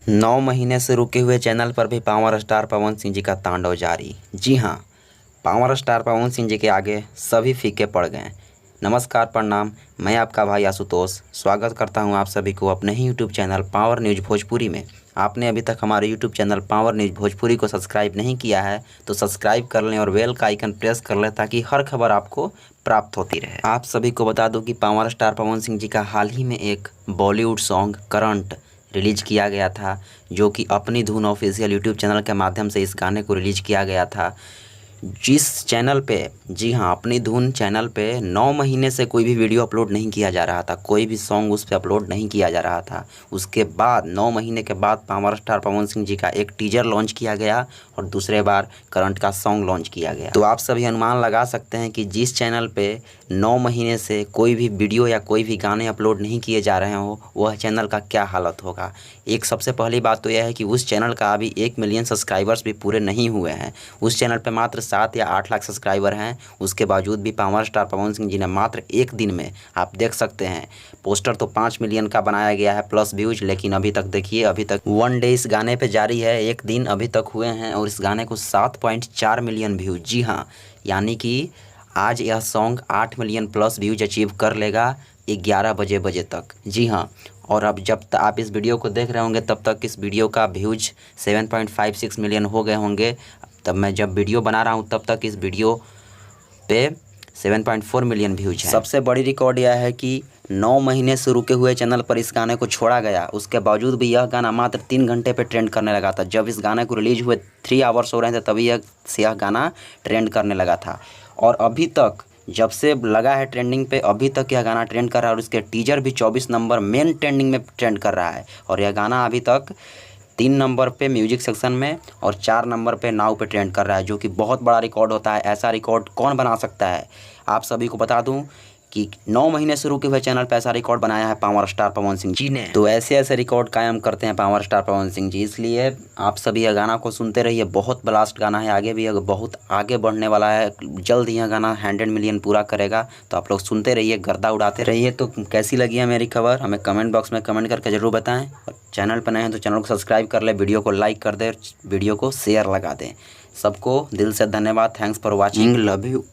9 महीने से रुके हुए चैनल पर भी पावर स्टार पवन सिंह जी का तांडव जारी। जी हाँ, पावर स्टार पवन सिंह जी के आगे सभी फीके पड़ गए। नमस्कार, प्रणाम। मैं आपका भाई आशुतोष स्वागत करता हूं आप सभी को अपने ही YouTube channel Power News Bhojpuri में। आपने अभी तक हमारे YouTube channel Power News Bhojpuri को सब्सक्राइब नहीं किया है तो सब्सक्राइब कर लें और बेल का आइकन प्रेस कर लें ताकि हर खबर आपको प्राप्त होती रहे। आप सभी को बता दूं कि पावर स्टार पवन सिंह जी का हाल ही में एक बॉलीवुड सॉन्ग करंट रिलीज किया गया था, जो कि अपनी धुन ऑफिशियल यूट्यूब चैनल के माध्यम से इस गाने को रिलीज किया गया था। जिस चैनल पे, जी हाँ, अपनी धुन चैनल पे 9 महीने से कोई भी वीडियो अपलोड नहीं किया जा रहा था, कोई भी सॉन्ग उस पर अपलोड नहीं किया जा रहा था। उसके बाद 9 महीने के बाद पावर स्टार पवन सिंह जी का एक टीजर लॉन्च किया गया और दूसरे बार करंट का सॉन्ग लॉन्च किया गया। तो आप सभी अनुमान लगा सकते हैं कि जिस चैनल पे 9 महीने से कोई भी वीडियो या कोई भी गाने अपलोड नहीं किए जा रहे हो, वह चैनल का क्या हालत होगा। एक सबसे पहली बात तो यह है कि उस चैनल का अभी 1 मिलियन सब्सक्राइबर्स भी पूरे नहीं हुए हैं। उस चैनल पे मात्र 7 या 8 लाख सब्सक्राइबर हैं। उसके बावजूद भी पावर स्टार पवन सिंह जी ने मात्र एक दिन में, आप देख सकते हैं, पोस्टर तो 5 मिलियन का बनाया गया है प्लस व्यूज, लेकिन अभी तक देखिए, अभी तक 1 डे इस गाने पे जारी है, एक दिन अभी तक हुए हैं और इस गाने को 7.4 मिलियन व्यूज। जी हाँ, यानी कि आज यह song 8 million plus views achieve कर लेगा 11 बजे तक। जी हाँ, और अब जब तक आप इस वीडियो को देख रहे होंगे तब तक इस वीडियो का व्यूज 7.56 मिलियन हो गए होंगे। तब मैं जब वीडियो बना रहा हूँ तब तक इस वीडियो पे 7.4 मिलियन व्यूज हैं। सबसे बड़ी रिकॉर्ड यह है कि 9 महीने से रुके हुए चैनल पर इस गाने को छोड़ा गया, उसके बावजूद भी यह गाना मात्र 3 घंटे पे ट्रेंड करने लगा था। जब इस गाने को रिलीज हुए 3 आवर्स हो रहे थे तभी यह गाना ट्रेंड करने लगा था, और अभी तक जब से लगा है ट्रेंडिंग पे, अभी तक यह गाना ट्रेंड कर रहा है और इसके टीजर भी 24 नंबर मेन ट्रेंडिंग में ट्रेंड कर रहा है। और यह गाना अभी तक 3 नंबर पे म्यूजिक सेक्शन में और 4 नंबर पे नाउ पे ट्रेंड कर रहा है, जो कि बहुत बड़ा रिकॉर्ड होता है। ऐसा रिकॉर्ड कौन बना सकता है। आप सभी को बता दूं कि 9 महीने से रुके हुए चैनल पे ऐसा रिकॉर्ड बनाया है पावर स्टार पवन सिंह जी ने। तो ऐसे रिकॉर्ड कायम करते हैं पावर स्टार पवन सिंह जी, इसलिए आप सभी यह गाना को सुनते रहिए। बहुत ब्लास्ट गाना है, आगे भी बहुत आगे बढ़ने वाला है। जल्द ही यह गाना 100 मिलियन पूरा करेगा, तो आप लोग सुनते रहिए, गर्दा उड़ाते रहिए। तो कैसी लगी है मेरी खबर, हमें कमेंट बॉक्स में कमेंट करके ज़रूर बताएं। और चैनल पर नए हैं तो चैनल को सब्सक्राइब कर ले, वीडियो को लाइक कर दे, वीडियो को शेयर लगा दें। सबको दिल से धन्यवाद। Thanks for watching, love you.